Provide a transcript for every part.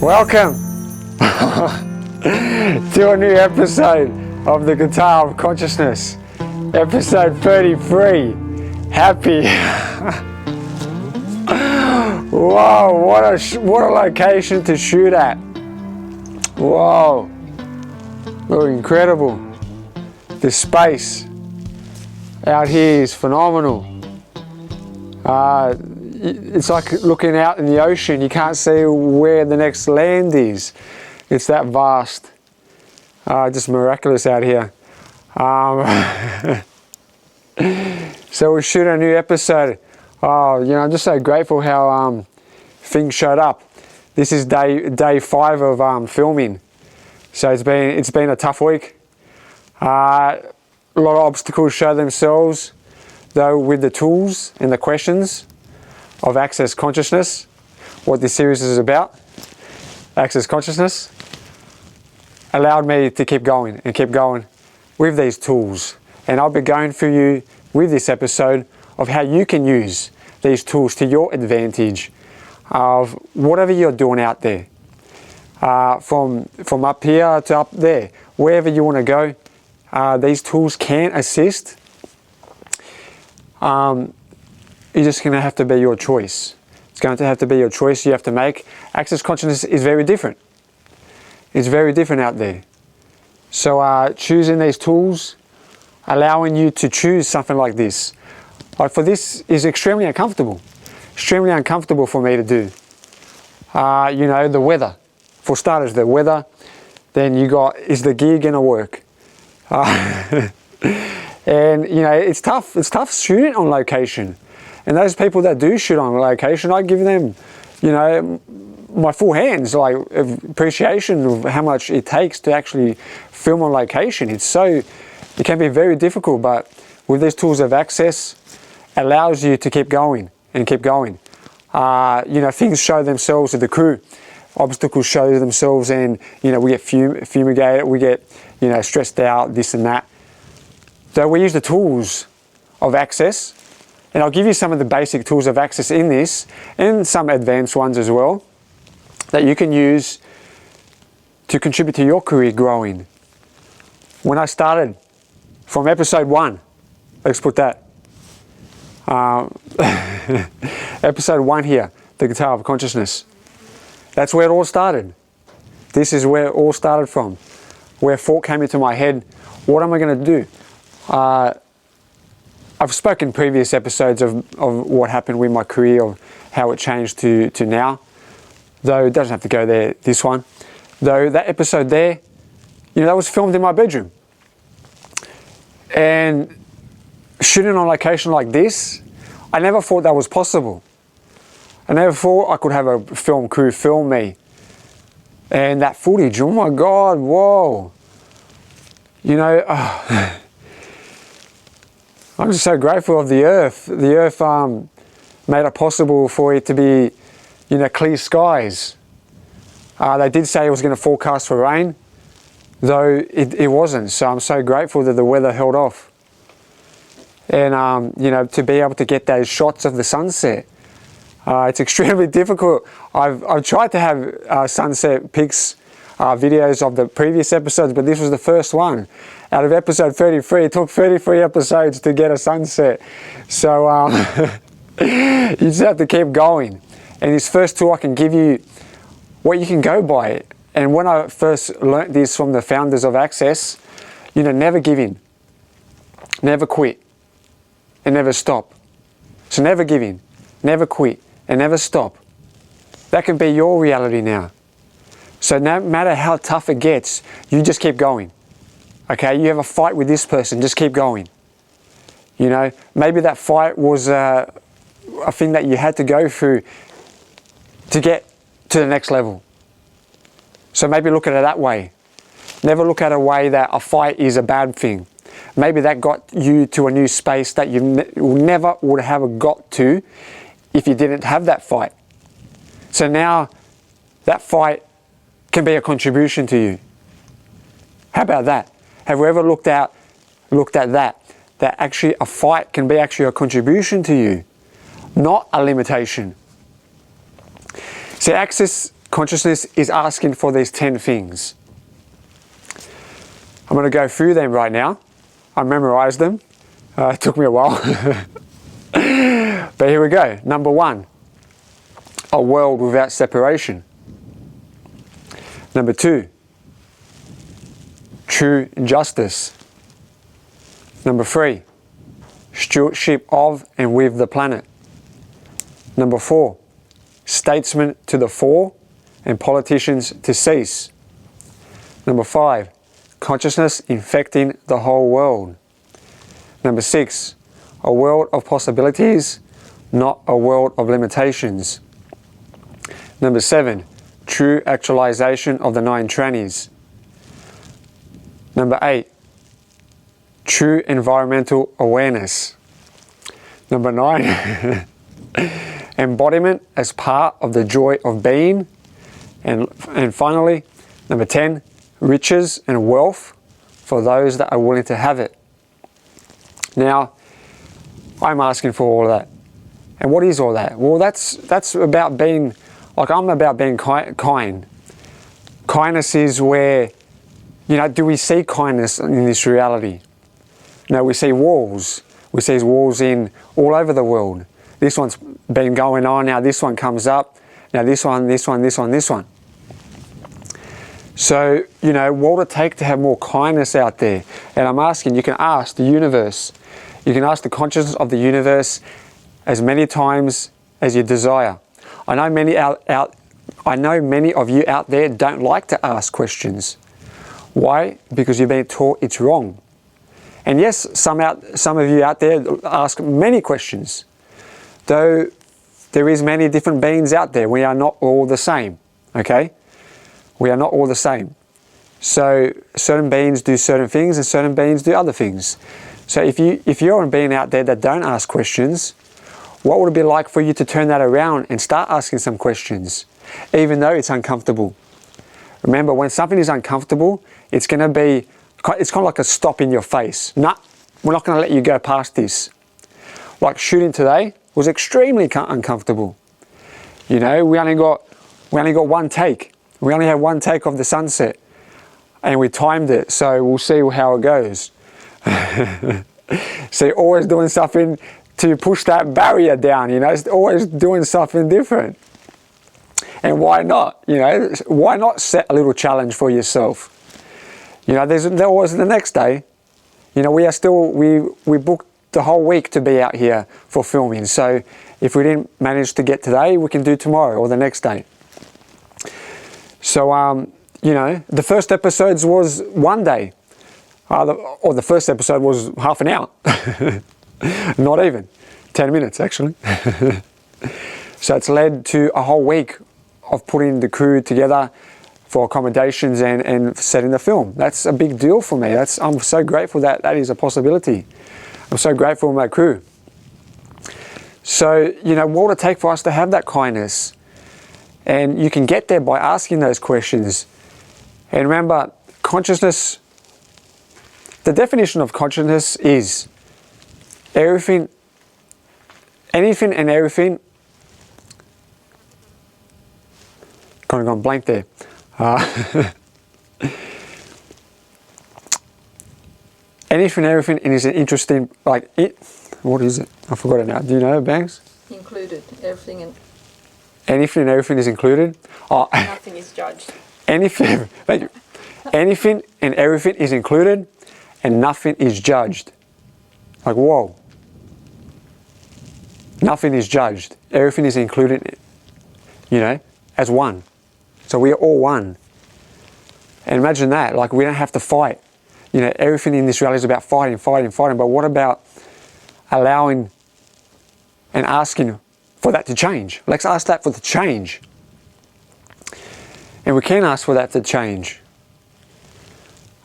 Welcome to a new episode of the Guitar of Consciousness, episode 33. Happy. Whoa, what a location to shoot at. Whoa, oh, incredible. The space out here is phenomenal. It's like looking out in the ocean. You can't see where the next land is. It's that vast. Just miraculous out here. So we're shooting a new episode. I'm just so grateful how things showed up. This is day 5 of filming. So it's been a tough week. A lot of obstacles show themselves, though, with the tools and the questions of Access Consciousness, what this series is about. Access Consciousness allowed me to keep going and keep going with these tools. And I'll be going through you with this episode of how you can use these tools to your advantage of whatever you're doing out there. From up here to up there, wherever you want to go, these tools can assist. You're just going to have to be your choice. It's going to have to be your choice you have to make. Access Consciousness is very different. It's very different out there. So choosing these tools, allowing you to choose something like this. For this is extremely uncomfortable. Extremely uncomfortable for me to do. The weather. For starters, the weather. Then you got, is the gear going to work? And it's tough. It's tough shooting on location. And those people that do shoot on location, I give them, my full hands, like appreciation of how much it takes to actually film on location. It can be very difficult, but with these tools of access, allows you to keep going and keep going. Things show themselves with the crew. Obstacles show themselves, and we get fumigated, we get stressed out, this and that. So we use the tools of access, and I'll give you some of the basic tools of access in this, and some advanced ones as well, that you can use to contribute to your career growing. When I started from episode 1, let's put that. Episode 1 here, the Guitar of Consciousness. That's where it all started. This is where it all started from. Where thought came into my head, what am I going to do? I've spoken in previous episodes of what happened with my career, of how it changed to now. Though it doesn't have to go there, this one. Though that episode there, that was filmed in my bedroom. And shooting on location like this, I never thought that was possible. I never thought I could have a film crew film me. And that footage, oh my God, whoa. I'm just so grateful of the earth. The earth made it possible for it to be, clear skies. They did say it was going to forecast for rain, though it wasn't. So I'm so grateful that the weather held off. And, to be able to get those shots of the sunset. It's extremely difficult. I've tried to have sunset pics, videos of the previous episodes, but this was the first one. Out of episode 33, it took 33 episodes to get a sunset. So you just have to keep going. And this first tool I can give you what you can go by. And when I first learnt this from the founders of Access, never give in, never quit, and never stop. So never give in, never quit, and never stop. That can be your reality now. So no matter how tough it gets, you just keep going. Okay, you have a fight with this person, just keep going. Maybe that fight was a thing that you had to go through to get to the next level. So maybe look at it that way. Never look at a way that a fight is a bad thing. Maybe that got you to a new space that you never would have got to if you didn't have that fight. So now that fight can be a contribution to you. How about that? Have you ever looked at that actually a fight can be actually a contribution to you, not a limitation. See, access consciousness is asking for these 10 things. I'm going to go through them right now. I memorized them. It took me a while. But here we go. Number 1, a world without separation. Number 2, true justice. Number 3, stewardship of and with the planet. Number 4, statesmen to the fore and politicians to cease. Number 5, consciousness infecting the whole world. Number 6, a world of possibilities, not a world of limitations. Number 7, true actualization of the 9 trannies. Number 8, true environmental awareness. Number 9, embodiment as part of the joy of being. And finally, number 10, riches and wealth for those that are willing to have it. Now, I'm asking for all of that. And what is all that? Well, that's about being, like, I'm about being kind. Kindness is where, you know, do we see kindness in this reality? No, we see wars. We see wars in all over the world. This one's been going on, now this one comes up, now this one. So, you know, what would it take to have more kindness out there? And I'm asking, you can ask the universe, you can ask the consciousness of the universe as many times as you desire. I know many of you out there don't like to ask questions. Why? Because you've been taught it's wrong. And yes, some of you out there ask many questions. Though there is many different beings out there, we are not all the same, okay? We are not all the same. So certain beings do certain things and certain beings do other things. So if you're a being out there that don't ask questions, what would it be like for you to turn that around and start asking some questions, even though it's uncomfortable? Remember, when something is uncomfortable, it's kind of like a stop in your face. Nah, we're not going to let you go past this. Like shooting today was extremely uncomfortable. You know, we only got one take. We only had one take of the sunset, and we timed it, so we'll see how it goes. So you're always doing something to push that barrier down, you know, it's always doing something different. And why not? You know, why not set a little challenge for yourself? You know, there was the next day. You know, we booked the whole week to be out here for filming. So if we didn't manage to get today, we can do tomorrow or the next day. So, you know, the first episodes was one day. Or the first episode was half an hour. Not even. 10 minutes, actually. So it's led to a whole week of putting the crew together for accommodations and setting the film. That's a big deal for me. I'm so grateful that is a possibility. I'm so grateful for my crew. So, you know, what would it take for us to have that kindness? And you can get there by asking those questions. And remember, consciousness, the definition of consciousness is anything and everything. Kind of gone blank there. Anything and everything is an interesting, what is it? I forgot it now. Do you know, Banks? Included, everything and... Anything and everything is included. Oh. Nothing is judged. Anything, thank you. Anything and everything is included and nothing is judged. Like, whoa. Nothing is judged. Everything is included, you know, as one. So we are all one. And imagine that, like, we don't have to fight. You know, everything in this reality is about fighting. But what about allowing and asking for that to change? Let's ask that for the change. And we can ask for that to change.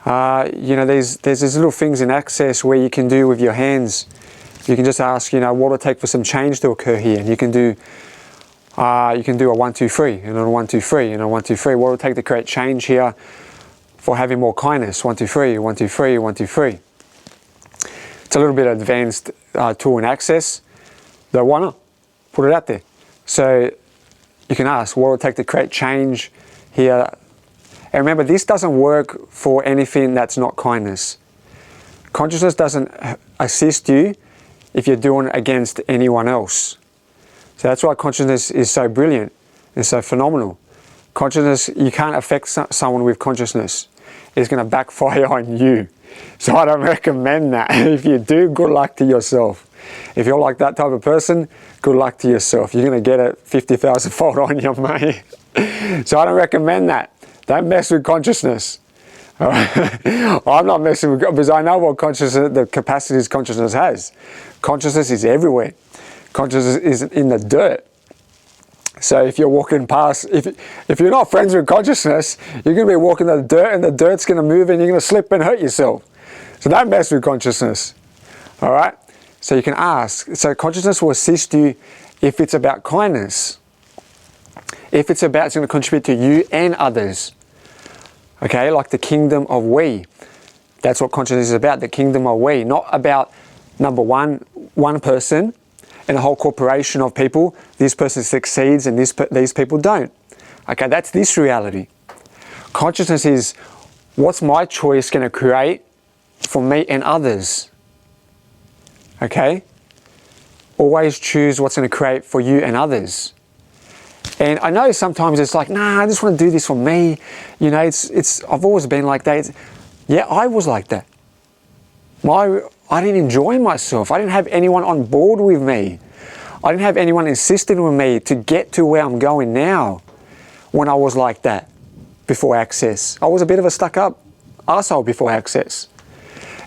You know, there's these little things in Access where you can do with your hands. You can just ask, you know, what will it take for some change to occur here? And you can do a 1, 2, 3, and a 1, 2, 3, and a 1, 2, 3. What will it take to create change here for having more kindness? 1, 2, 3, 1, 2, 3, 1, 2, 3. It's a little bit advanced tool in Access, though why not? Put it out there. So you can ask, what will it take to create change here? And remember, this doesn't work for anything that's not kindness. Consciousness doesn't assist you if you're doing it against anyone else. So that's why consciousness is so brilliant and so phenomenal. Consciousness, you can't affect someone with consciousness. It's going to backfire on you. So I don't recommend that. If you do, good luck to yourself. If you're like that type of person, good luck to yourself. You're going to get it 50,000-fold on you, mate. So I don't recommend that. Don't mess with consciousness. I'm not messing with, because I know what consciousness, the capacities consciousness has. Consciousness is everywhere. Consciousness is in the dirt. So if you're walking past, if you're not friends with consciousness, you're going to be walking in the dirt, and the dirt's going to move and you're going to slip and hurt yourself. So don't mess with consciousness. All right? So you can ask. So consciousness will assist you if it's about kindness. If it's about, it's going to contribute to you and others. Okay, like the kingdom of we. That's what consciousness is about, the kingdom of we. Not about, number one person and a whole corporation of people. This person succeeds and these people don't. Okay, that's this reality. Consciousness is, what's my choice going to create for me and others? Okay? Always choose what's going to create for you and others. And I know sometimes it's like, nah, I just want to do this for me. You know, I've always been like that. Yeah, I was like that. I didn't enjoy myself. I didn't have anyone on board with me. I didn't have anyone insisting with me to get to where I'm going now when I was like that before Access. I was a bit of a stuck-up arsehole before Access.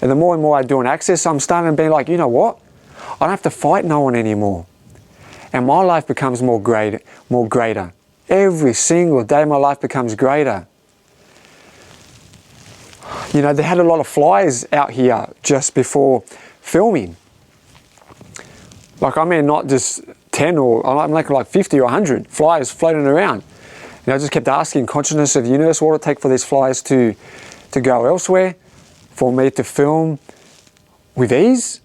And the more and more I do an Access, I'm starting to be like, you know what? I don't have to fight no one anymore. And my life becomes more greater. Every single day my life becomes greater. You know, they had a lot of flies out here just before filming. Like, I mean, not just 10 or, I'm like 50 or 100 flies floating around. And I just kept asking consciousness of the universe, what would it take for these flies to go elsewhere, for me to film with ease?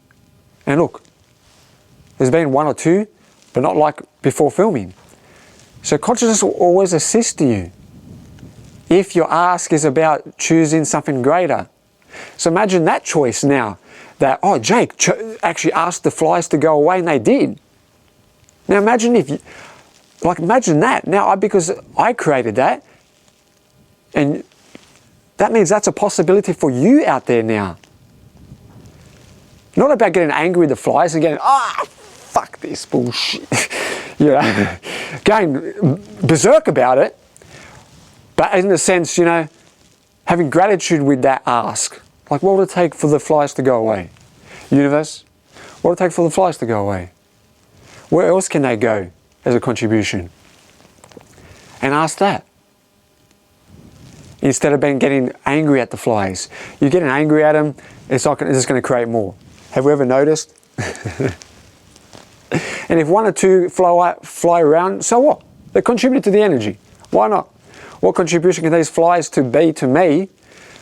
And look, there's been one or two, but not like before filming. So consciousness will always assist you if your ask is about choosing something greater. So imagine that choice now, that, oh, Jake actually asked the flies to go away and they did. Now imagine imagine that. Now, because I created that, and that means that's a possibility for you out there now. Not about getting angry with the flies and getting, fuck this bullshit. You know, going berserk about it, but in the sense, you know, having gratitude with that ask. Like, what would it take for the flies to go away? Universe, what would it take for the flies to go away? Where else can they go as a contribution? And ask that. Instead of getting angry at the flies. You're getting angry at them, it's just going to create more. Have you ever noticed? And if one or two fly around, so what? They contribute to the energy. Why not? What contribution can these flies be to me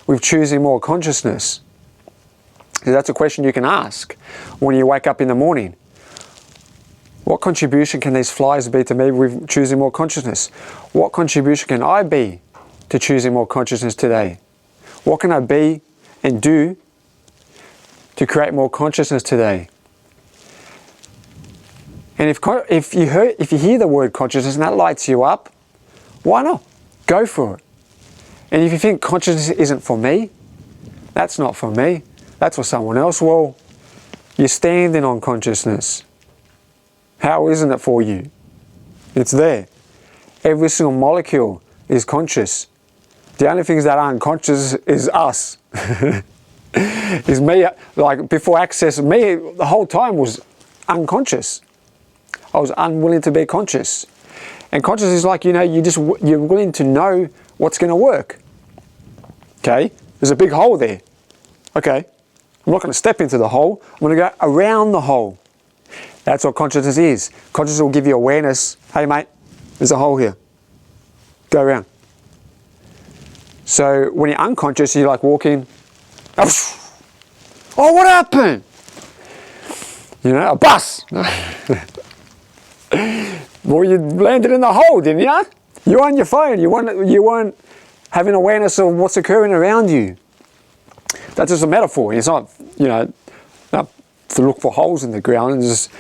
with choosing more consciousness? So that's a question you can ask when you wake up in the morning. What contribution can these flies be to me with choosing more consciousness? What contribution can I be to choosing more consciousness today? What can I be and do to create more consciousness today? And if you hear the word consciousness and that lights you up, why not? Go for it. And if you think consciousness isn't for me, that's not for me, that's for someone else, well, you're standing on consciousness. How isn't it for you? It's there. Every single molecule is conscious. The only things that aren't conscious is us. Is me. Like before Access, me the whole time was unconscious. I was unwilling to be conscious. And conscious is like, you know, you're willing to know what's going to work. Okay? There's a big hole there. Okay? I'm not going to step into the hole. I'm going to go around the hole. That's what consciousness is. Consciousness will give you awareness. Hey, mate, there's a hole here. Go around. So when you're unconscious, you're like walking. Oh, what happened? You know, a bus. Well, you landed in the hole, didn't you? You're on your phone. You weren't having awareness of what's occurring around you. That's just a metaphor. It's not, not to look for holes in the ground. It's just,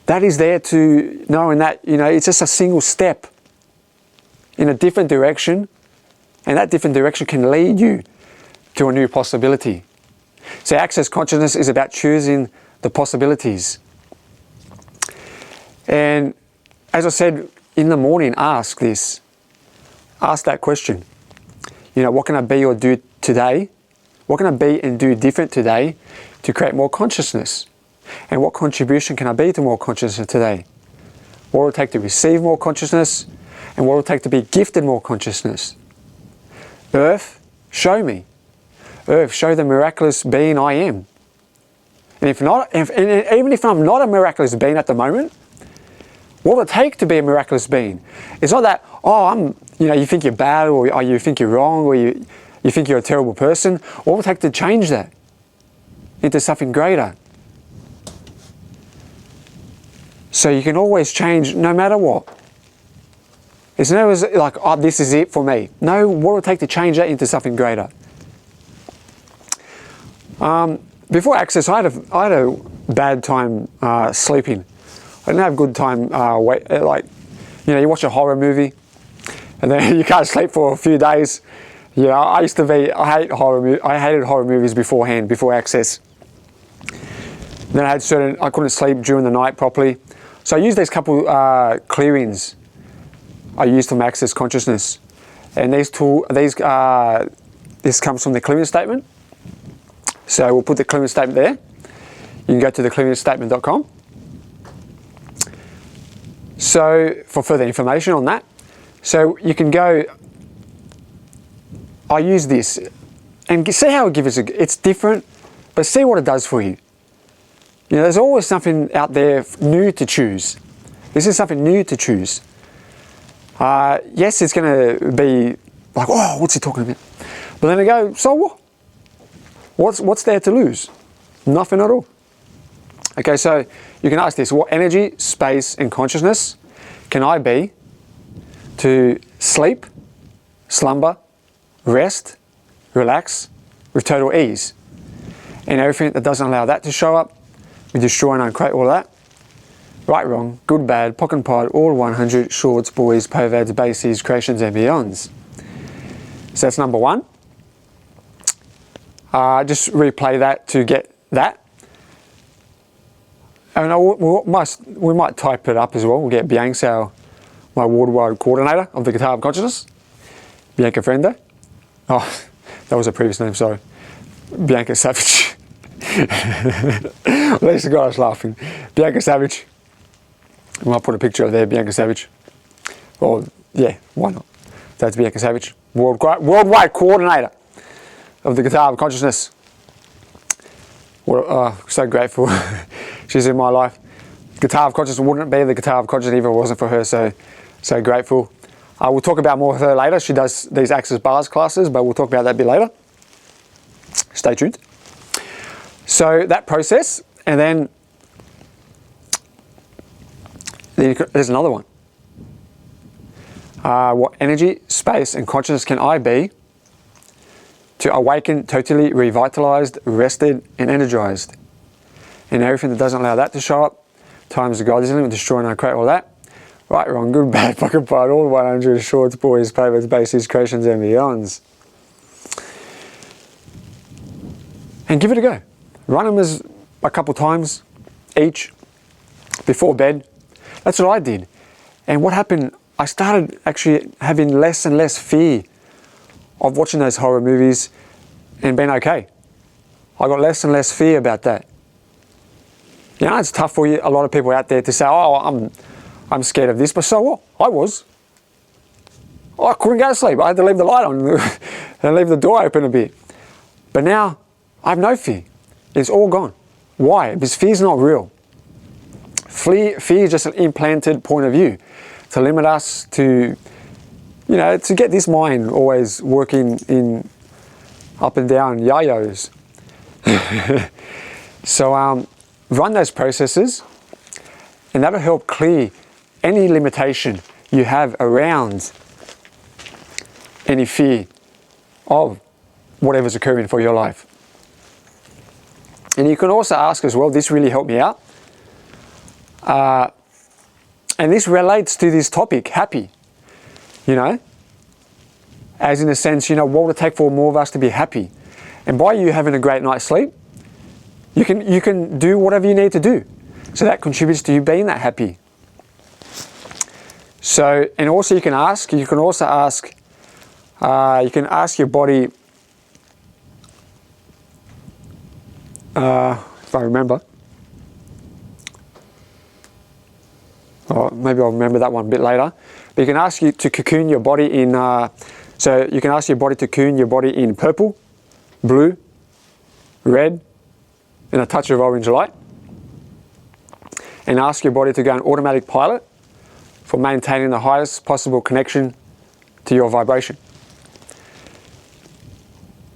that is there to knowing that, it's just a single step in a different direction, and that different direction can lead you to a new possibility. So access consciousness is about choosing the possibilities. And as I said in the morning, ask this. Ask that question. What can I be or do today? What can I be and do different today to create more consciousness? And what contribution can I be to more consciousness today? What will it take to receive more consciousness? And what will it take to be gifted more consciousness? Earth, show me. Earth, show the miraculous being I am. And even if I'm not a miraculous being at the moment, what will it take to be a miraculous being? It's not that, you think you're bad, or you think you're wrong, or you think you're a terrible person. What will it take to change that into something greater? So you can always change no matter what. It's never like, this is it for me. No, what will it take to change that into something greater? Before Access, I had a bad time sleeping. I didn't have a good time, you watch a horror movie and then you can't sleep for a few days. I hated horror movies beforehand, before Access. Then I couldn't sleep during the night properly. So I used these couple clearings I used from Access Consciousness. And this comes from the clearing statement. So we'll put the clearing statement there. You can go to theclearingstatement.com. So for further information on that. So you can go, I use this and see how it gives us, it's different, but see what it does for you. There's always something out there new to choose. This is something new to choose. Yes, it's going to be like, what's he talking about? But then I go, so what? What's there to lose? Nothing at all. Okay, so you can ask this: what energy, space, and consciousness can I be to sleep, slumber, rest, relax with total ease? And everything that doesn't allow that to show up, we destroy and uncreate all that. Right, wrong, good, bad, pock and pod, all 100, shorts, boys, povads, bases, creations, and beyonds. So that's number one. Just replay that to get that. And we might type it up as well. We'll get Bianca, my worldwide coordinator of the Guitar of Consciousness. Bianca Frenda. Oh, that was a previous name, sorry. Bianca Savich. At least the guy was laughing. Bianca Savich. I might put a picture of there, Bianca Savich. Or, yeah, why not? That's Bianca Savich. Worldwide coordinator of the Guitar of Consciousness. So grateful she's in my life. Guitar of Consciousness wouldn't be the Guitar of Consciousness if it wasn't for her, so grateful. We'll talk about more of her later. She does these Access Bars classes, but we'll talk about that a bit later. Stay tuned. So that process, and then there's another one. What energy, space, and consciousness can I be to awaken totally revitalized, rested, and energized? And everything that doesn't allow that to show up, times the God is limit, destroy and uncreate all that. Right, wrong, good, bad, pocket part, all 100, shorts, boys, favorites, bases, creations, and beyonds. And give it a go. Run them as a couple times each before bed. That's what I did. And what happened, I started actually having less and less fear of watching those horror movies and being okay. I got less and less fear about that. It's tough for a lot of people out there to say, I'm scared of this, but so what? I was. I couldn't go to sleep. I had to leave the light on and leave the door open a bit. But now, I have no fear. It's all gone. Why? Because fear's not real. Fear is just an implanted point of view to limit us to, to get this mind always working in up and down yo-yos. So run those processes And that'll help clear any limitation you have around any fear of whatever's occurring for your life. And you can also ask as well, this really helped me out. And this relates to this topic, happy. You know, as in a sense, you know, what would it take for more of us to be happy? And by you having a great night's sleep, you can do whatever you need to do. So that contributes to you being that happy. So, and also you can ask your body, if I remember, or maybe I'll remember that one a bit later, but you can ask you to cocoon your body in, so you can ask your body to cocoon your body in purple, blue, red, and a touch of orange light. And ask your body to go on automatic pilot for maintaining the highest possible connection to your vibration.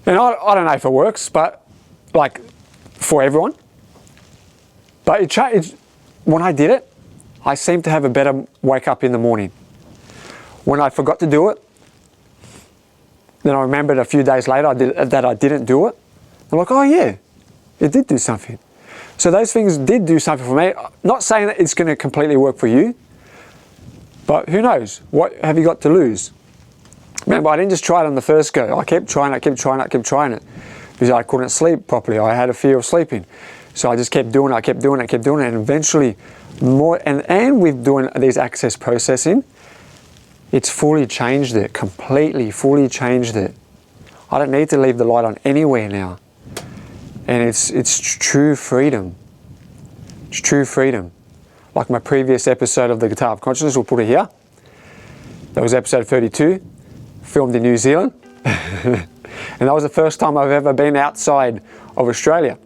And I don't know if it works, but like for everyone. But it changed. When I did it, I seemed to have a better wake up in the morning. When I forgot to do it, then I remembered a few days later that I didn't do it. I'm like, oh yeah, it did do something. So those things did do something for me. Not saying that it's going to completely work for you, but who knows? What have you got to lose? Remember, I didn't just try it on the first go. I kept trying it, because I couldn't sleep properly. I had a fear of sleeping. So I just kept doing it, and eventually and with doing these access processing, it's fully changed it, completely, fully changed it. I don't need to leave the light on anywhere now. And it's true freedom. It's true freedom. Like my previous episode of the Guitar of Consciousness, we'll put it here. That was episode 32, filmed in New Zealand. And that was the first time I've ever been outside of Australia.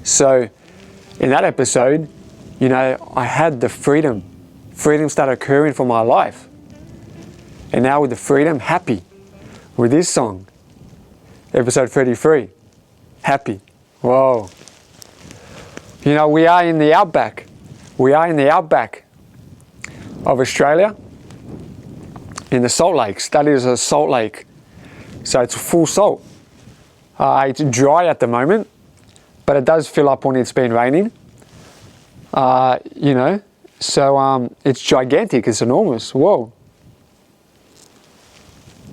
So in that episode, you know, I had the freedom. Freedom started occurring for my life. And now with the freedom, happy. With this song, episode 33, happy. Whoa. You know, we are in the outback. We are in the outback of Australia, in the salt lakes. That is a salt lake. So it's full salt. It's dry at the moment, but it does fill up when it's been raining. You know, so it's gigantic, it's enormous. Whoa.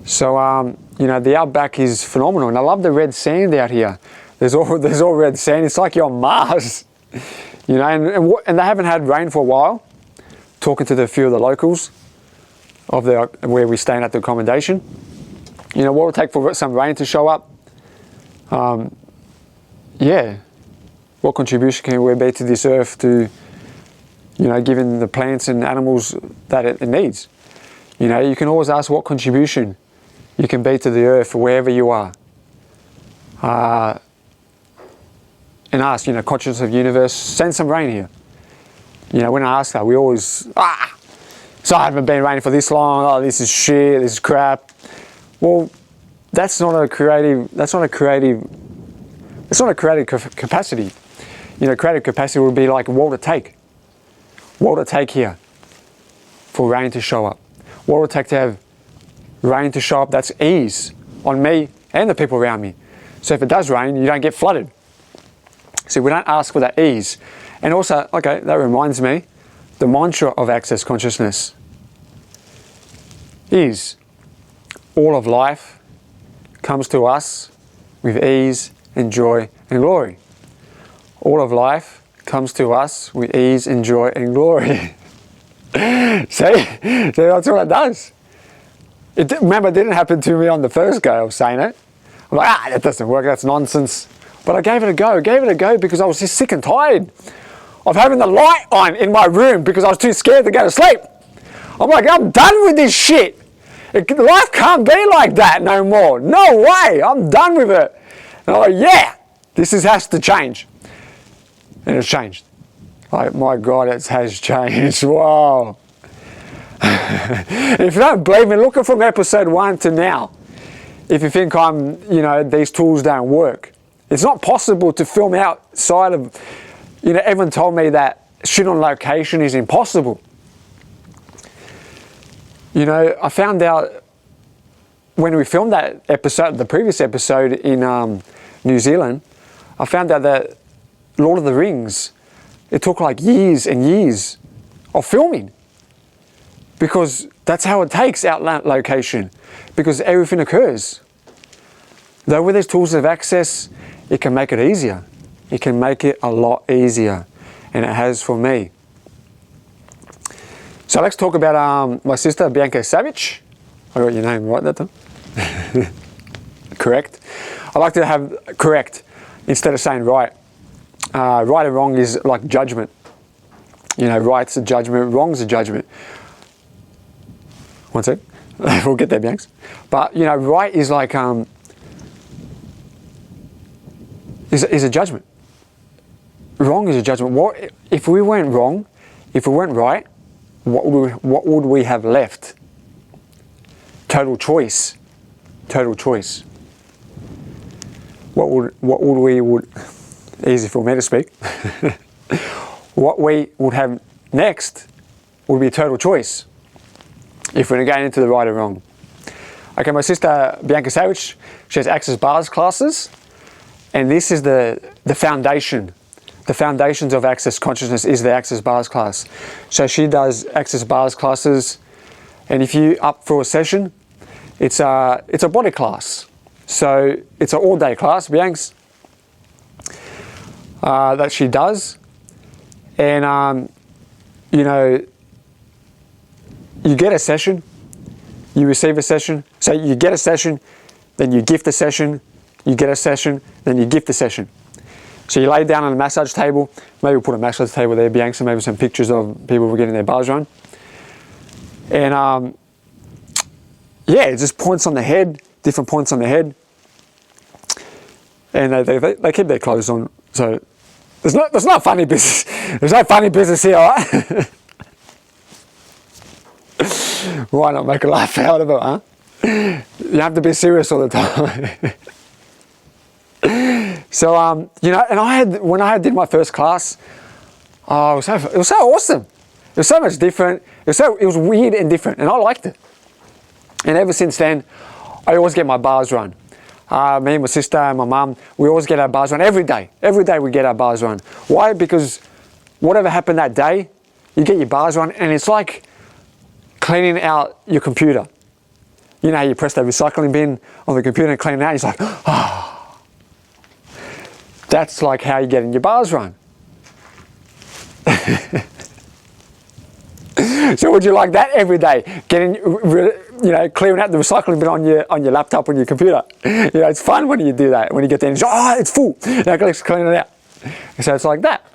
So, you know, the outback is phenomenal, and I love the red sand out here. There's all red sand. It's like you're on Mars, you know. And they haven't had rain for a while. Talking to a few of the locals of where we're staying at the accommodation. You know, what will it take for some rain to show up? Yeah. What contribution can we be to this earth to, you know, giving the plants and animals that it needs? You know, you can always ask what contribution you can be to the earth wherever you are. And ask, you know, consciousness of the universe, send some rain here. You know, when I ask that, we always, so I haven't been raining for this long, oh, this is shit, this is crap. Well, that's not a creative capacity. You know, creative capacity would be like, what would it take? What would it take here for rain to show up? What would it take to have rain to show up? That's ease on me and the people around me. So if it does rain, you don't get flooded. So we don't ask for that ease. And also, okay, that reminds me, the mantra of Access Consciousness is, all of life comes to us with ease and joy and glory. All of life comes to us with ease and joy and glory. See, that's what it does. Remember, it didn't happen to me on the first go of saying it. I'm like, that doesn't work, that's nonsense. But I gave it a go because I was just sick and tired of having the light on in my room because I was too scared to go to sleep. I'm like, I'm done with this shit. Life can't be like that no more. No way, I'm done with it. And I'm like, yeah, has to change. And it's changed. Like, my God, it has changed. Wow. If you don't believe me, look at from episode 1 to now. If you think these tools don't work. It's not possible to film outside of, everyone told me that shit on location is impossible. You know, I found out when we filmed that episode, the previous episode in New Zealand, I found out that Lord of the Rings, it took like years and years of filming, because that's how it takes out location, because everything occurs. Though with these tools of access, it can make it easier. It can make it a lot easier, and it has for me. So let's talk about my sister, Bianca Savich. I got your name right that time. Correct. I like to have correct instead of saying right. Right and wrong is like judgment. You know, right's a judgment, wrong's a judgment. One sec. We'll get there, Bianca. But, you know, right is like, is a judgment. Wrong is a judgment. What if we went wrong, if we went right, what would we have left? Total choice. Total choice. What would easy for me to speak. What we would have next would be total choice if we're going into the right or wrong. Okay, my sister Bianca Savich, she has Access Bars classes, and this is the foundation. The foundations of Access Consciousness is the Access Bars class. So she does Access Bars classes, and if you up for a session, it's a body class. So it's an all-day class, Bianca's, that she does, and you know, you get a session, you receive a session. So you get a session, then you gift a session, you get a session, then you gift a session. So you lay down on a massage table, maybe we'll put a massage table there, Bianca, maybe some pictures of people who are getting their bars run. And yeah, it's just points on the head, different points on the head. And they keep their clothes on, so there's no funny business. There's no funny business here, all right? Why not make a laugh out of it, huh? You have to be serious all the time. So, you know, and when I did my first class, oh, it was so awesome. It was so much different. It was weird and different, and I liked it. And ever since then, I always get my bars run. Me and my sister and my mum, we always get our bars run every day. Every day we get our bars run. Why? Because whatever happened that day, you get your bars run, and it's like cleaning out your computer. You know how you press that recycling bin on the computer and clean it out, it's like, ah. That's like how you're getting your bars run. So would you like that every day? Getting, you know, clearing out the recycling bin on your laptop and your computer. You know, it's fun when you do that. When you get there and it's, oh, it's full. Now let's clean it out. So it's like that.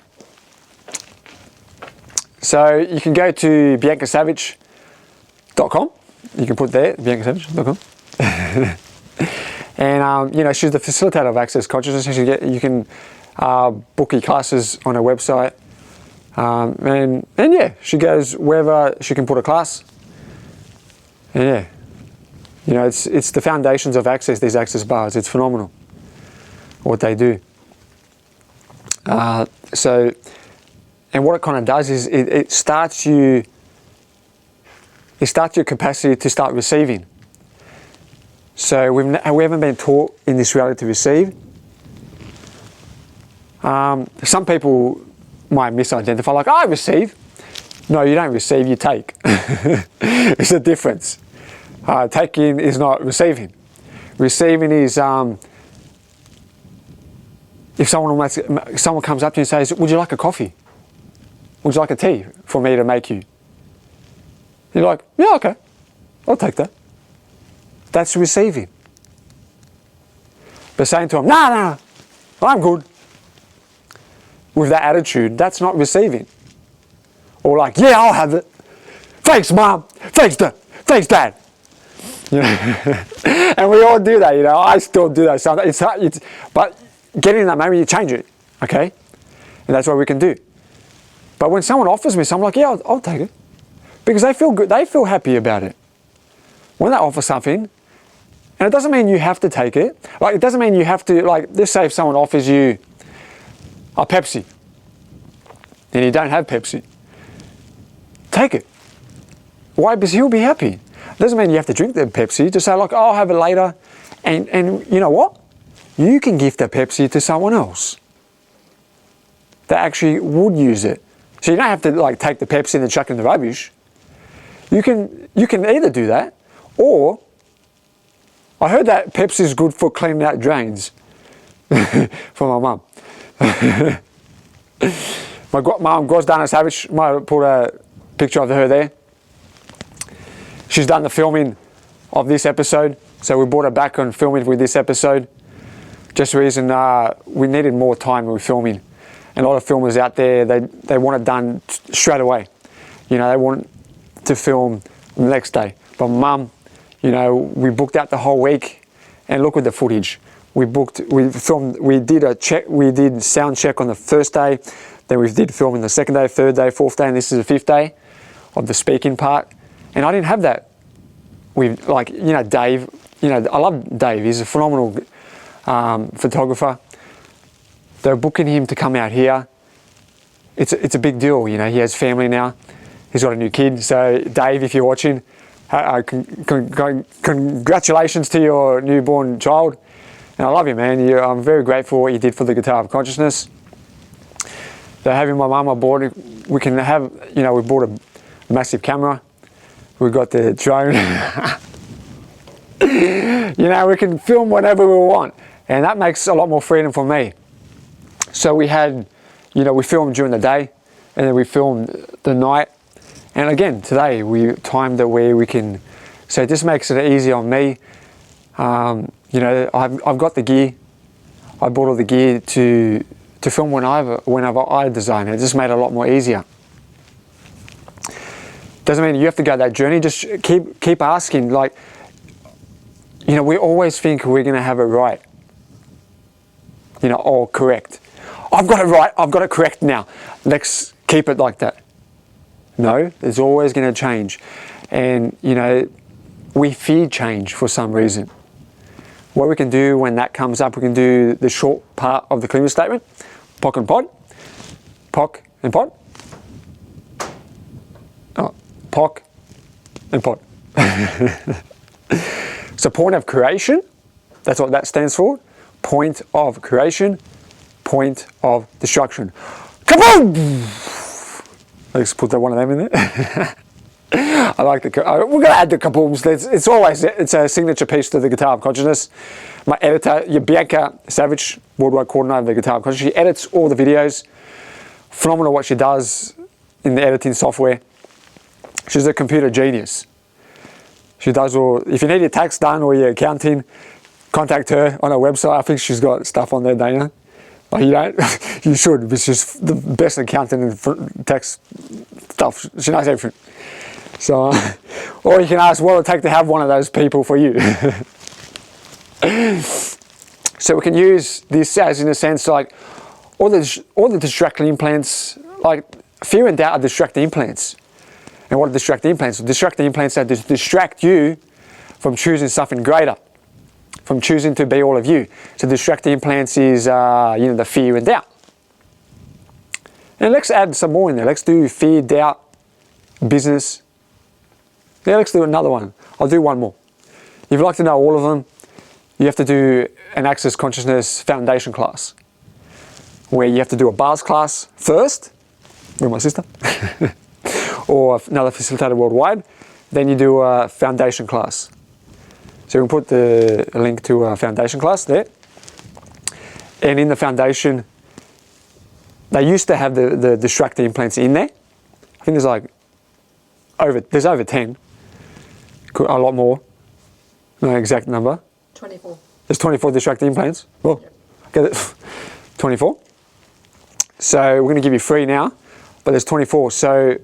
So you can go to biancasavich.com. You can put there, biancasavich.com. And, you know, she's the facilitator of Access Consciousness. You can book your classes on her website. And yeah, she goes wherever she can put a class. And yeah, you know, it's the foundations of Access, these Access bars. It's phenomenal what they do. So, and what it kind of does is it starts your capacity to start receiving. So we haven't been taught in this reality to receive. Some people might misidentify, like, I receive. No, you don't receive, you take. It's a difference. Taking is not receiving. Receiving is if someone comes up to you and says, would you like a coffee? Would you like a tea for me to make you? You're like, yeah, okay, I'll take that. That's receiving. But saying to them, no, I'm good. With that attitude, that's not receiving. Or like, yeah, I'll have it. Thanks, Mom. Thanks, Dad. Thanks, Dad. You know? And we all do that, you know. I still do that sometimes. But getting in that moment, you change it, okay? And that's what we can do. But when someone offers me something, I'm like, yeah, I'll take it. Because they feel good. They feel happy about it. When they offer something, and it doesn't mean you have to take it. Like, it doesn't mean you have to, like, let's say if someone offers you a Pepsi. and you don't have Pepsi, take it. Why? Because he'll be happy. Doesn't mean you have to drink the Pepsi. Just say like, oh, I'll have it later. And you know what? You can gift the Pepsi to someone else that actually would use it. So you don't have to like take the Pepsi and then chuck it in the rubbish. You can either do that, or I heard that Pepsi is good for cleaning out drains. For my mum. My mum, Dana Savich, might put a picture of her there. She's done the filming of this episode, so we brought her back on filming with this episode. Just the reason we needed more time with filming. And a lot of filmers out there, they want it done straight away. You know, they want to film the next day. But Mum, you know, we booked out the whole week, and look at the footage. We filmed, we did sound check on the first day, then we did filming the second day, third day, fourth day, and this is the fifth day of the speaking part. And I didn't have that with, like, you know, Dave. You know, I love Dave. He's a phenomenal photographer. They're booking him to come out here. It's a big deal, you know. He has family now. He's got a new kid. So Dave, if you're watching, congratulations to your newborn child. And I love you, man. I'm very grateful for what you did for the Guitar of Consciousness. So having my mum on board, we can have, you know, we bought a massive camera. We've got the drone. You know, we can film whatever we want. And that makes a lot more freedom for me. So we had, you know, we filmed during the day, and then we filmed the night. And again, today we timed it where we can, so it just makes it easy on me. You know, I've got the gear. I bought all the gear to film whenever I design. It just made it a lot more easier. Doesn't mean you have to go that journey. Just keep asking. Like, you know, we always think we're going to have it right. You know, or correct. I've got it right. I've got it correct now. Let's keep it like that. No, it's always going to change. And, you know, we fear change for some reason. What we can do when that comes up, we can do the short part of the clearing statement. POC and pod. POC and pod. Oh, POC and pod. So point of creation, that's what that stands for. Point of creation, point of destruction. Kaboom! Let's put that one of them in there. I like the, we're going to add the kabooms. It's a signature piece to the Guitar of Consciousness. My editor, Bianca Savich, worldwide coordinator of the Guitar of Consciousness, she edits all the videos. Phenomenal what she does in the editing software. She's a computer genius. She does all, if you need your tax done or your accounting, contact her on her website. I think she's got stuff on there, don't you? Like, you don't? You should, because she's the best accountant in tax stuff. She knows everything. So, or you can ask, what would it take to have one of those people for you? So we can use this as, in a sense, like all the distracting implants, like fear and doubt are distracting implants. And what are distracting implants? Distracting implants that distract you from choosing something greater, from choosing to be all of you. So distracting implants is, you know, the fear and doubt. And let's add some more in there. Let's do fear, doubt, business. Yeah, let's do another one. I'll do one more. If you'd like to know all of them, you have to do an Access Consciousness Foundation class, where you have to do a bars class first, with my sister, or another facilitator worldwide. Then you do a foundation class. So we can put the link to a foundation class there. And in the foundation, they used to have the distracting implants in there. I think there's like over 10. A lot more. No exact number. 24. There's 24 distracting implants. Well, yep. Okay, 24. So we're going to give you 3 now, but there's 24. So,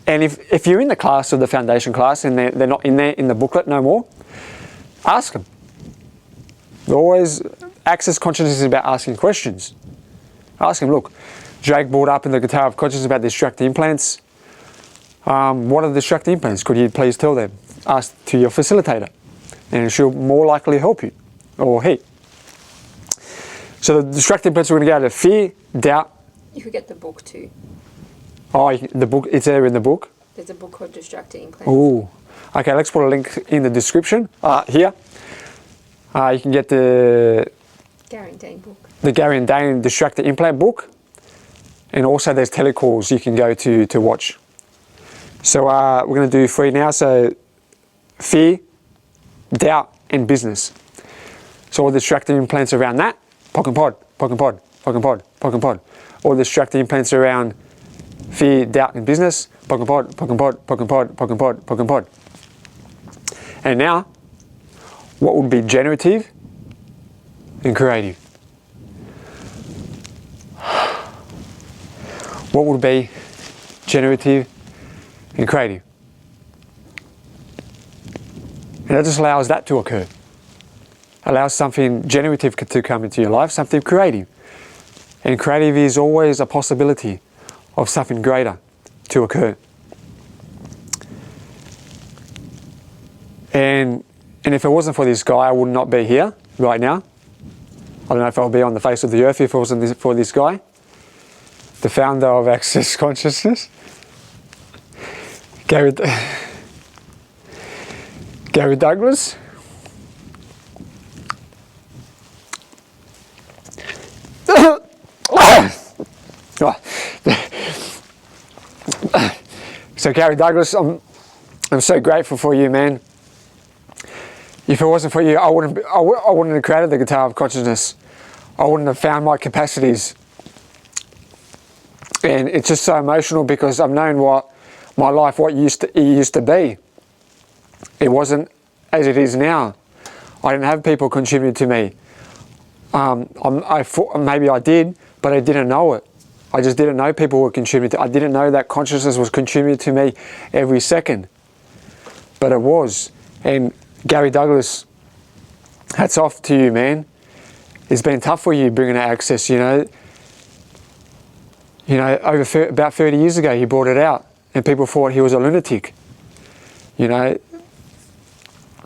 and if you're in the class of the foundation class and they're not in there in the booklet no more, ask them. Always, Access Consciousness is about asking questions. Ask them, look, Jake brought up in the Guitar of Consciousness about distracting implants. What are the distracting implants? Could you please tell them? Ask to your facilitator, and she'll more likely help you, or he. So the distracting implants, we're going to go to fear, doubt. You could get the book too. Oh, the book, it's there in the book? There's a book called Destructive Implants. Ooh. Okay, let's put a link in the description here. You can get the Gary and Dane book. The Gary and Dane Destructive Implant book. And also there's telecalls you can go to watch. So we're going to do 3 now. So fear, doubt, and business. So all the destructive implants around that, POC and POD, POC and POD, POC and POD, POC and POD. All the destructive implants around fear, doubt, and business, POC and POD, POC and POD, POC and POD, POC and POD, POC and POD. And now, what would be generative and creative? What would be generative and creative? And that just allows that to occur. Allows something generative to come into your life, something creative. And creative is always a possibility of something greater to occur. And if it wasn't for this guy, I would not be here right now. I don't know if I'll be on the face of the earth if it wasn't for this guy, the founder of Access Consciousness, Gary Douglas. So Gary Douglas, I'm so grateful for you, man. If it wasn't for you, I wouldn't have created the Guitar of Consciousness. I wouldn't have found my capacities. And it's just so emotional because I've known what my life, what it used to be. It wasn't as it is now. I didn't have people contribute to me. I thought maybe I did, but I didn't know it. I just didn't know people were contributing. I didn't know that consciousness was contributing to me every second. But it was. And Gary Douglas, hats off to you, man. It's been tough for you bringing out Access, you know. About 30 years ago, he brought it out, and people thought he was a lunatic. You know,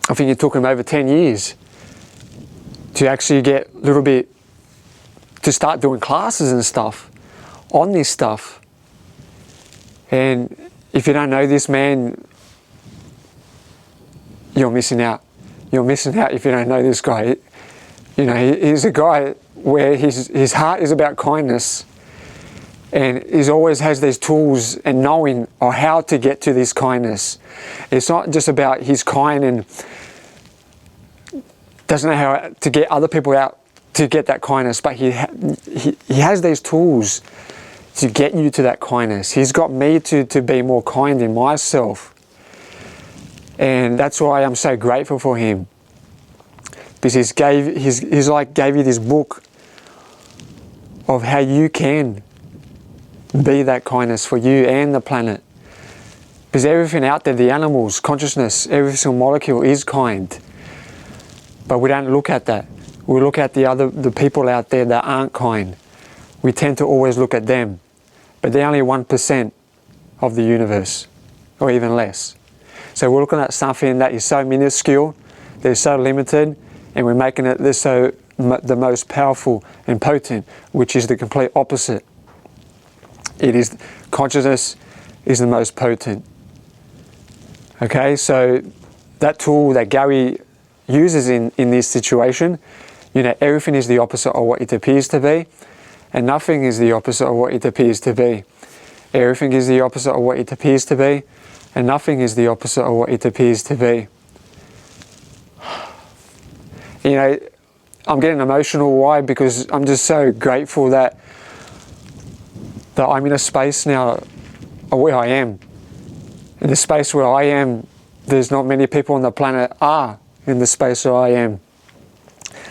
I think it took him over 10 years to actually get a little bit, to start doing classes and stuff on this stuff. And if you don't know this man, you're missing out. You're missing out if you don't know this guy. You know, he's a guy where his heart is about kindness, and he always has these tools and knowing of how to get to this kindness. It's not just about he's kind and doesn't know how to get other people out to get that kindness, but he has these tools to get you to that kindness. He's got me to be more kind in myself. And that's why I'm so grateful for him. Because he's gave you this book of how you can be that kindness for you and the planet. Because everything out there, the animals, consciousness, every single molecule is kind. But we don't look at that. We look at the people out there that aren't kind. We tend to always look at them. But they're only 1% of the universe, or even less. So we're looking at something that is so minuscule, they're so limited, and we're making it the most powerful and potent, which is the complete opposite. It is, consciousness is the most potent. Okay, so that tool that Gary uses in this situation, you know, everything is the opposite of what it appears to be, and nothing is the opposite of what it appears to be. Everything is the opposite of what it appears to be, and nothing is the opposite of what it appears to be. You know, I'm getting emotional. Why? Because I'm just so grateful that I'm in a space now where I am. In the space where I am, there's not many people on the planet are in the space where I am.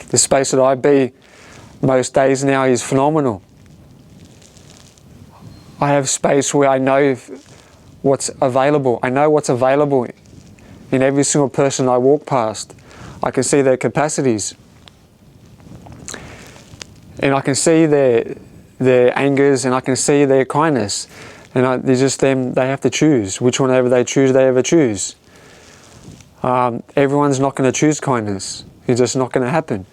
The space that I be most days now is phenomenal. I have space where I know what's available. I know what's available in every single person I walk past. I can see their capacities. And I can see their angers, and I can see their kindness. And they're just them, they have to choose. Which one ever they ever choose. Everyone's not going to choose kindness. It's just not going to happen.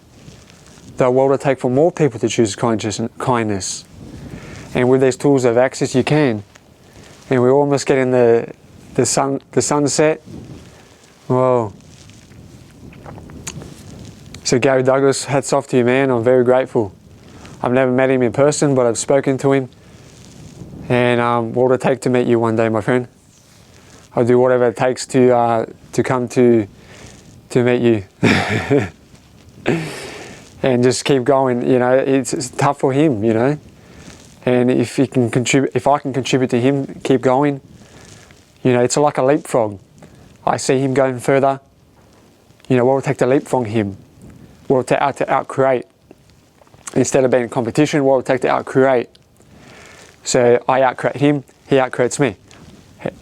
The world will take for more people to choose kindness. And with these tools of access, you can. and we're almost getting the sunset. Whoa. So Gary Douglas, hats off to you, man. I'm very grateful. I've never met him in person, but I've spoken to him. And what would it take to meet you one day, my friend? I'll do whatever it takes to come to meet you. And just keep going. You know, it's tough for him, you know. And if he can contribute, if I can contribute to him, keep going. You know, it's like a leapfrog. I see him going further. You know, what will it take to leapfrog him? What will it take to outcreate? Instead of being in competition, what will it take to outcreate? So I outcreate him, he outcreates me.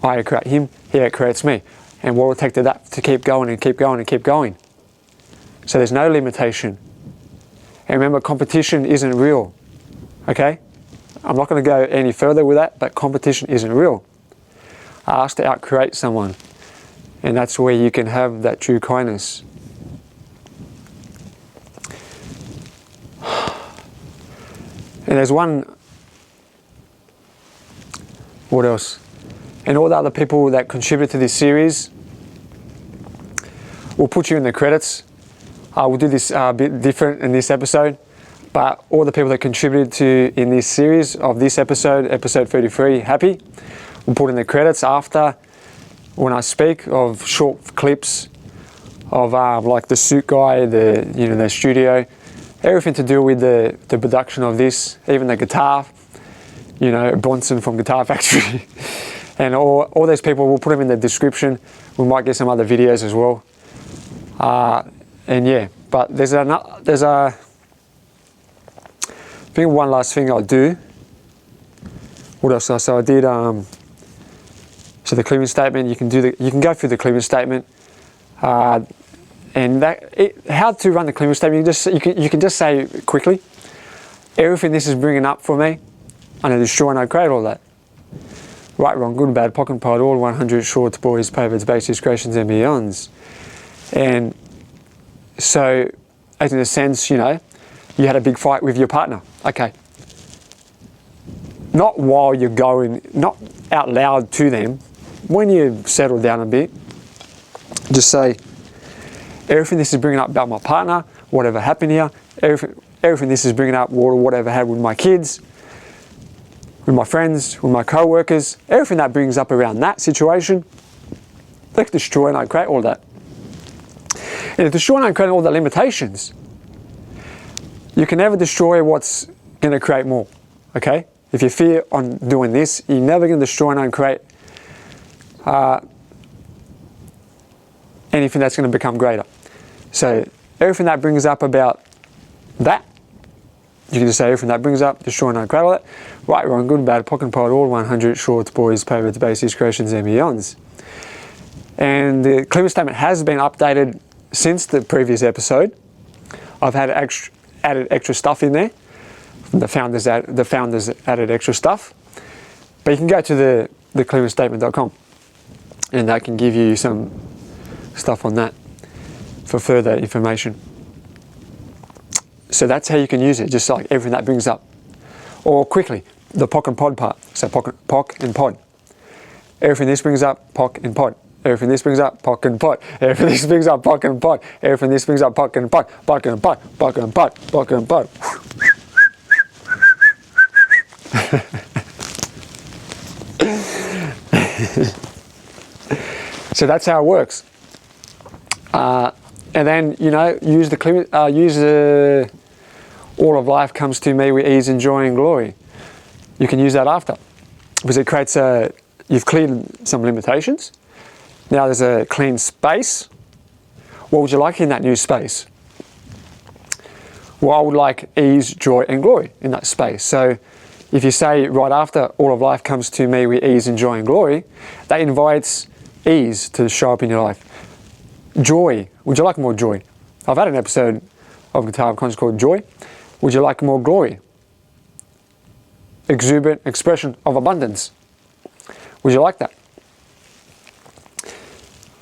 I outcreate him, he outcreates me. And what will it take to keep going and keep going and keep going? So there's no limitation. And remember, competition isn't real. Okay? I'm not going to go any further with that, but competition isn't real. I asked to outcreate someone. And that's where you can have that true kindness. And there's one, what else? And all the other people that contribute to this series, we'll put you in the credits. We'll do this a bit different in this episode, but all the people that contributed to in this series of this episode, episode 33, happy, we'll put in the credits after when I speak of short clips of like the suit guy, the studio, everything to do with the production of this, even the guitar, you know, Bronson from Guitar Factory. And all those people, we'll put them in the description. We might get some other videos as well. And yeah, but there's I think one last thing I'll do. What else? So I did, so the clearing statement, you can go through the clearing statement. And how to run the clearing statement, you can just say quickly, everything this is bringing up for me, I'm going to destroy and uncreate all that. Right, wrong, good, bad, POC and POD, all 100 shorts, boys, paverts, bases, creations and beyonds. And so, as in a sense, you know, you had a big fight with your partner. Okay. Not while you're going, not out loud to them. When you settle down a bit, just say, everything this is bringing up about my partner, whatever happened here, everything this is bringing up, whatever I had with my kids, with my friends, with my co-workers, everything that brings up around that situation, let's destroy and uncreate all that. And to destroy and uncreate all the limitations, you can never destroy what's going to create more, okay? If you fear on doing this, you're never going to destroy and uncreate anything that's going to become greater. So everything that brings up about that, you can just say everything that brings up, destroy and uncreate all that. Right, wrong, good, bad, POC and POD, all 100 shorts, boys, paverts, bases, creations and beyonds. And the clearing statement has been updated since the previous episode. I've had added extra stuff in there. The founders added extra stuff. But you can go to the clearingstatement.com and that can give you some stuff on that for further information. So that's how you can use it, just like everything that brings up. Or quickly, the POC and POD part. So POC and POD. Everything this brings up, POC and POD. Everything this brings up, POC and POD. Everything this brings up, POC and POD. Everything this brings up, POC and POD. POC and POD. POC and POD. POC and POD. So that's how it works. And then, you know, use all of life comes to me with ease and joy and glory. You can use that after, because it creates you've cleared some limitations. Now there's a clean space. What would you like in that new space? Well, I would like ease, joy and glory in that space. So if you say right after, all of life comes to me with ease and joy and glory, that invites ease to show up in your life. Joy, would you like more joy? I've had an episode of Guitar of Conscience called Joy. Would you like more glory? Exuberant expression of abundance. Would you like that?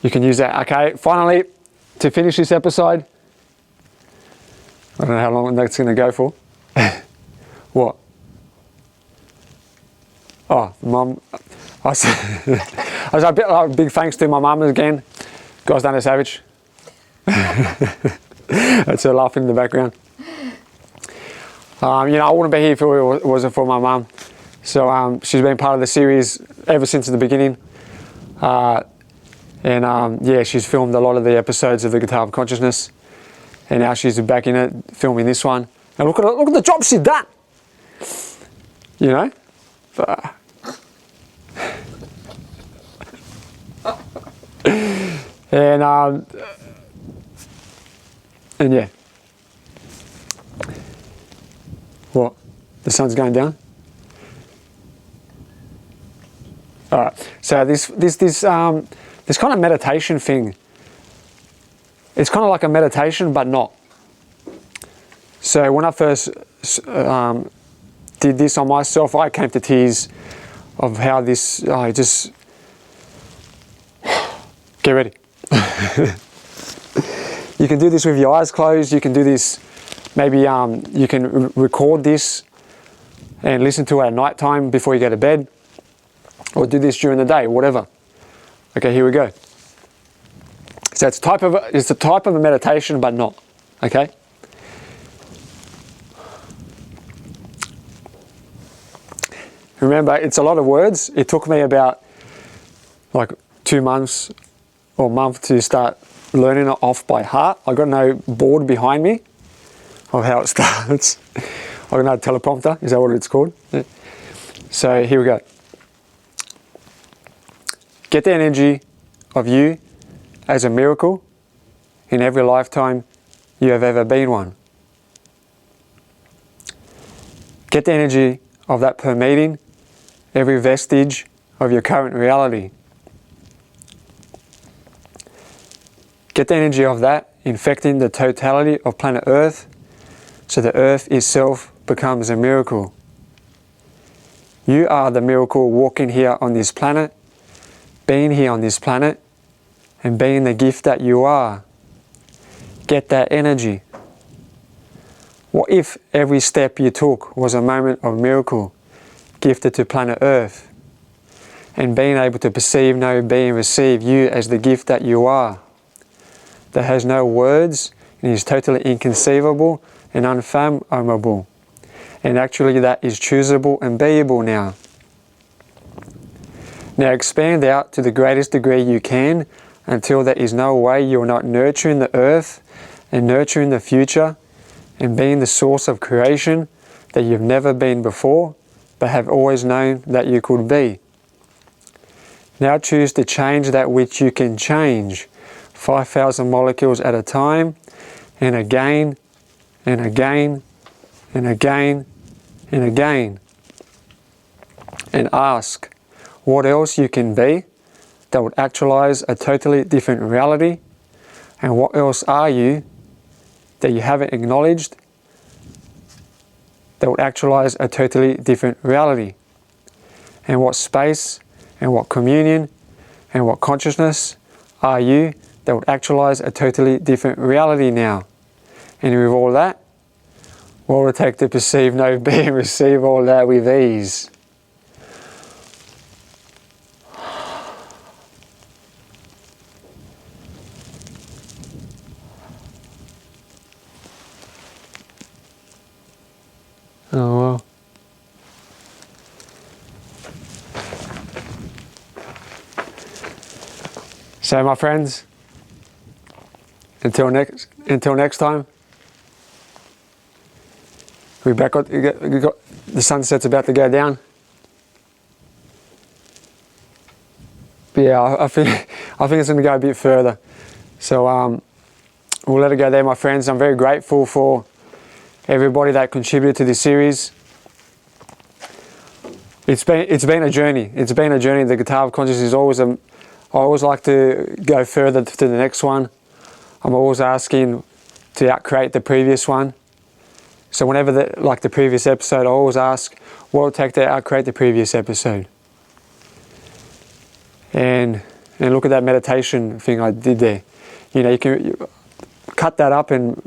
You can use that. Okay, finally, to finish this episode, I don't know how long that's going to go for. What? Oh, Mum, I was a big thanks to my mum again. Guys done a Savich. That's her laughing in the background. I wouldn't be here if it wasn't for my mum. So she's been part of the series ever since the beginning. She's filmed a lot of the episodes of the Guitar of Consciousness. And now she's back in it, filming this one. And look at the job she's done. And yeah. What? The sun's going down? Alright, so this kind of meditation thing, it's kind of like a meditation but not. So when I first did this on myself, I came to tears of how this, just get ready. You can do this with your eyes closed. You can do this, maybe you can record this and listen to it at night time before you go to bed, or do this during the day, whatever. Okay, here we go. So it's a type of a meditation, but not. Okay. Remember, it's a lot of words. It took me about like 2 months or a month to start learning it off by heart. I got no board behind me of how it starts. I got no teleprompter. Is that what it's called? Yeah. So here we go. Get the energy of you as a miracle in every lifetime you have ever been one. Get the energy of that permeating every vestige of your current reality. Get the energy of that infecting the totality of planet Earth, so the Earth itself becomes a miracle. You are the miracle walking here on this planet, being here on this planet, and being the gift that you are. Get that energy. What if every step you took was a moment of miracle gifted to planet Earth, and being able to perceive, know, be and receive you as the gift that you are, that has no words and is totally inconceivable and unfathomable, and actually that is choosable and beable now. Now expand out to the greatest degree you can until there is no way you're not nurturing the earth and nurturing the future and being the source of creation that you've never been before but have always known that you could be. Now choose to change that which you can change, 5,000 molecules at a time, and again, and again, and again, and again. And ask what else you can be that would actualize a totally different reality, and what else are you that you haven't acknowledged that would actualize a totally different reality, and what space and what communion and what consciousness are you that would actualize a totally different reality now. And with all that, what will it take to perceive, know, be and receive all that with ease? Oh well. So my friends, until next time, we got the sunset's about to go down. But yeah, I think it's going to go a bit further. So we'll let it go there, my friends. I'm very grateful for everybody that contributed to this series. It's been a journey. It's been a journey. The Guitar of Consciousness is always I always like to go further to the next one. I'm always asking to outcreate the previous one. So whenever the previous episode, I always ask, what will it take to outcreate the previous episode? And look at that meditation thing I did there. You can cut that up and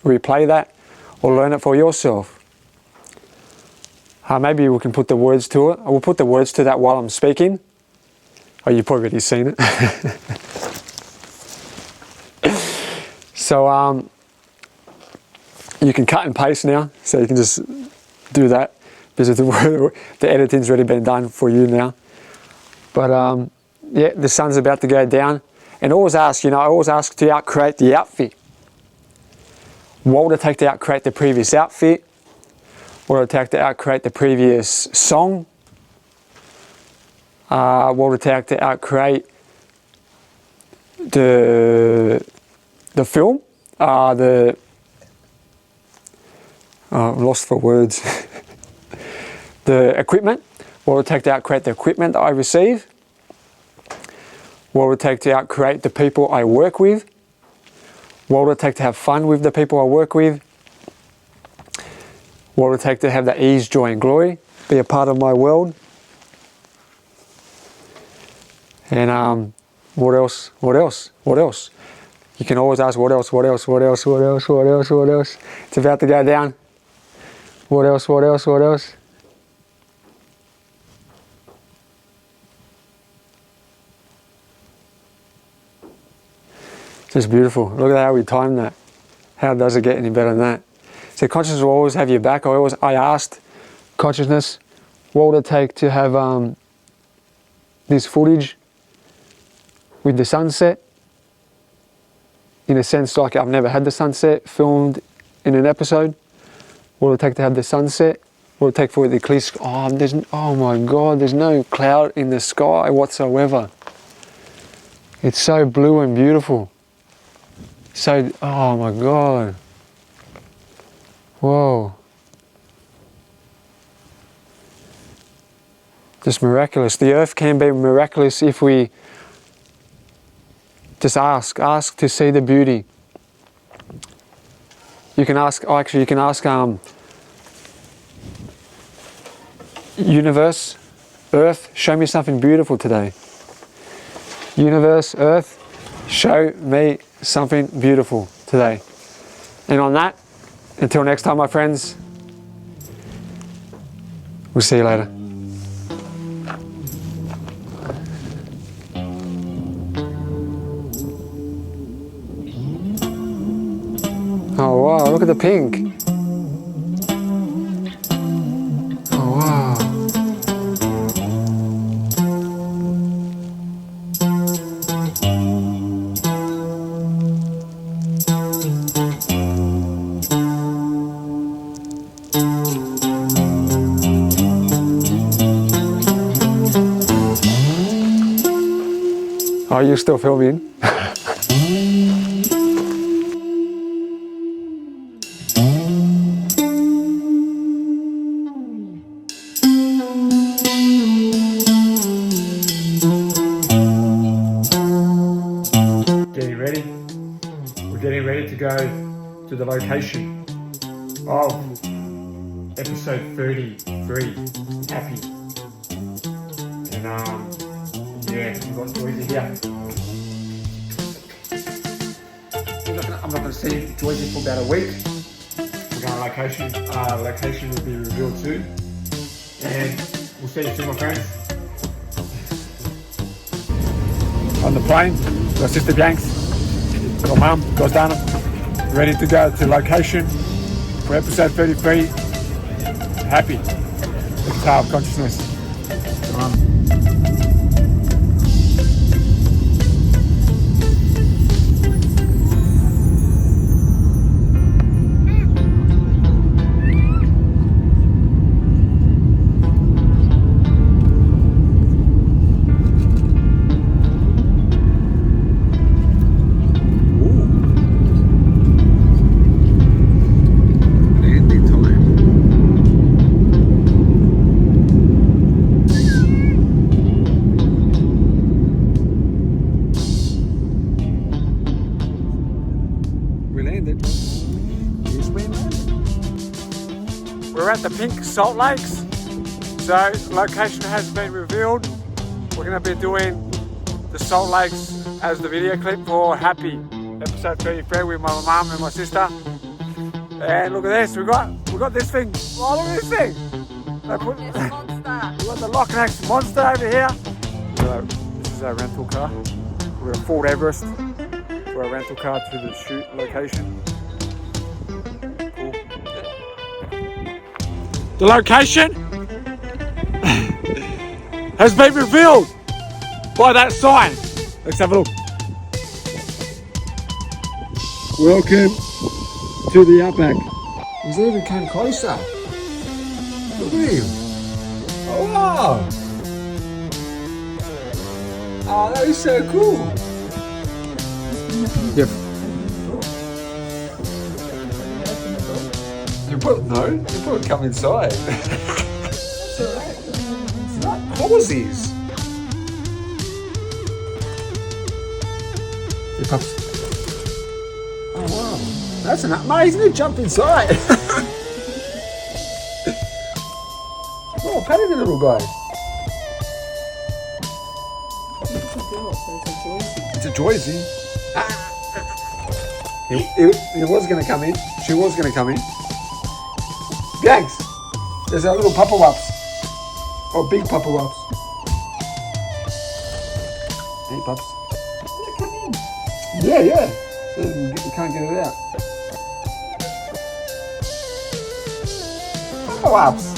replay that, or learn it for yourself. Maybe we can put the words to it. I will put the words to that while I'm speaking, Oh, you've probably already seen it. So you can cut and paste now, so you can just do that because the editing's already been done for you now. But yeah, the sun's about to go down, and always ask, I always ask to outcreate the outfit. What would it take to outcreate the previous outfit? What would it take to outcreate the previous song? What would it take to outcreate the film? I'm lost for words. The equipment. What would it take to outcreate the equipment that I receive? What would it take to outcreate the people I work with? What would it take to have fun with the people I work with? What would it take to have the ease, joy and glory be a part of my world? And what else? What else? What else? You can always ask what else, what else, what else, what else, what else, what else. It's about to go down. What else, what else, what else? Just beautiful. Look at how we timed that. How does it get any better than that? So consciousness will always have your back. I asked consciousness, what would it take to have this footage with the sunset? In a sense, like I've never had the sunset filmed in an episode. What would it take to have the sunset? What would it take for the clear sky? Oh my God, there's no cloud in the sky whatsoever. It's so blue and beautiful. So, oh my God. Whoa. Just miraculous. The earth can be miraculous if we just ask to see the beauty. You can ask, you can ask universe, earth, show me something beautiful today. Universe, earth, show me something beautiful today. And on that, until next time, my friends, we'll see you later. Oh wow, look at the pink. Oh wow. Are you still filming? Getting ready. We're getting ready to go to the location of episode 33, Happy. And yeah, we've got Joyzy here. I'm not going to see Joyzy for about a week. We're going to location will be revealed soon. And we'll see you soon, my friends. On the plane, got Sister Banks, got Mum, got Dana, ready to go to location for episode 33, Happy, the guitar of consciousness. We're at the Pink Salt Lakes, so location has been revealed. We're going to be doing the Salt Lakes as the video clip for Happy, episode 33 with my mum and my sister. And look at this, we got this thing. Oh, look at this thing. They put, we got the Loch Ness Monster over here. So, this is is our rental car. We're at Fort Everest for our rental car to the shoot location. Cool. The location has been revealed by that sign. Let's have a look. Welcome to the outback. He's even came closer. Look at him. Oh wow. Oh, that is so cool. Yep. You put come inside. It's not horses. Here, pups. Oh wow, that's an amazing jump inside. Oh, patty the little guy. It's a Joyzy. He was going to come in. She was going to come in. Gangs, there's our little papa wups. Or big papa wups. Hey, pups. Yeah, yeah. You can't get it out. Papa wups.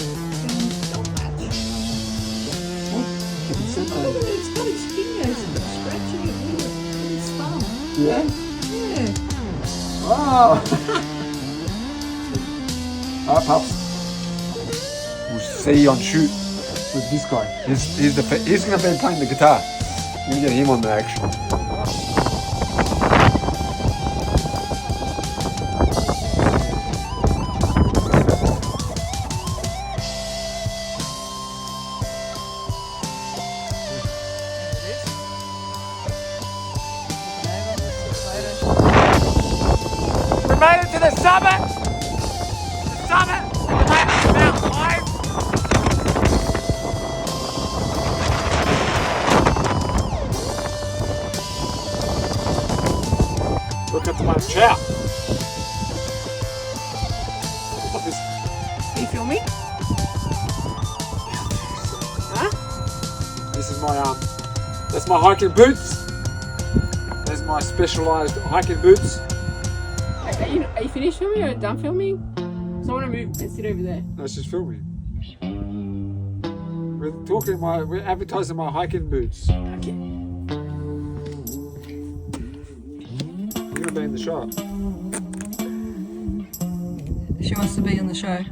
It's got its fingers scratching it with its thumb. Yeah? Yeah. Wow. Alright, pups. We'll see you on shoot with this guy. He's going to be playing the guitar. Let me get him on the action. We made it to the summit! The summit! We made it to Mount 5! Look at the one chow! Look at this. Are you filming? Huh? This is my that's my hiking boots. There's my specialised hiking boots. Are you finished filming or done filming? So I want to move and sit over there. No, it's just filming. We're advertising my hiking boots. Okay. You're gonna be in the shot. She wants to be in the show.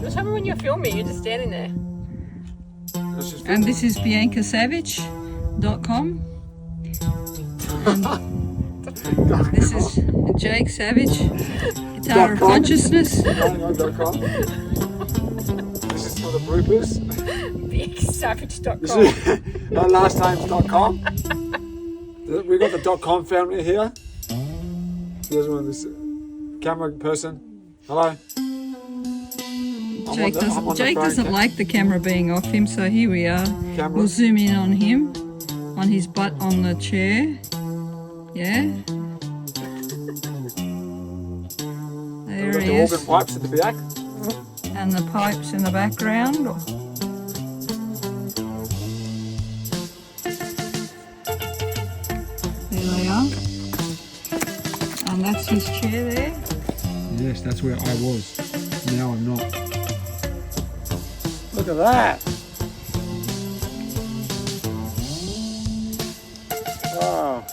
Just tell me when you're filming, you're just standing there. Let's just And this is BiancaSavich.com. And this is Jake Savich, Guitar of Consciousness. .com. This is for the bloopers. BigSavage.com. This is our last name's.com. We got the .com family here. Here's one of this camera person. Hello. Jake doesn't like the camera being off him, so here we are. Camera. We'll zoom in on him, on his butt on the chair. Yeah. There We've got he the is. organ pipes at the back. And the pipes in the background. There they are. And that's his chair there. Yes, that's where I was. Now I'm not. Look at that. Wow.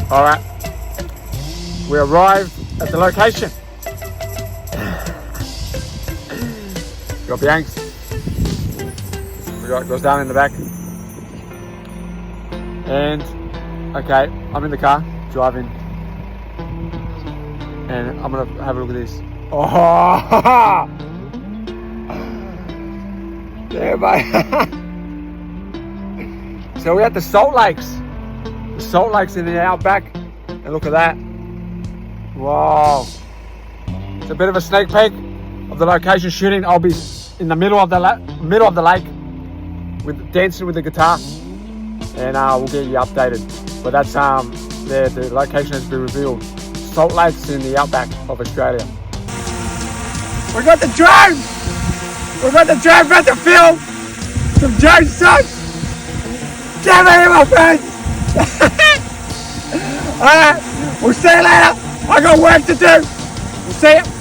All right. We arrived at the location. We got Bianx. We got goes down in the back. And okay, I'm in the car driving, and I'm gonna have a look at this. Oh, there, mate. So we're at the Salt Lakes. The Salt Lakes in the outback, and look at that. Wow. It's a bit of a sneak peek of the location shooting. I'll be in the middle of the lake, with dancing with the guitar, and we'll get you updated. But that's the location has been revealed. Salt Lakes in the outback of Australia. We got the drone! We're going to try about to film some Joe Sucks. Get me, my friends. Alright, we'll see you later. I got work to do. We'll see you.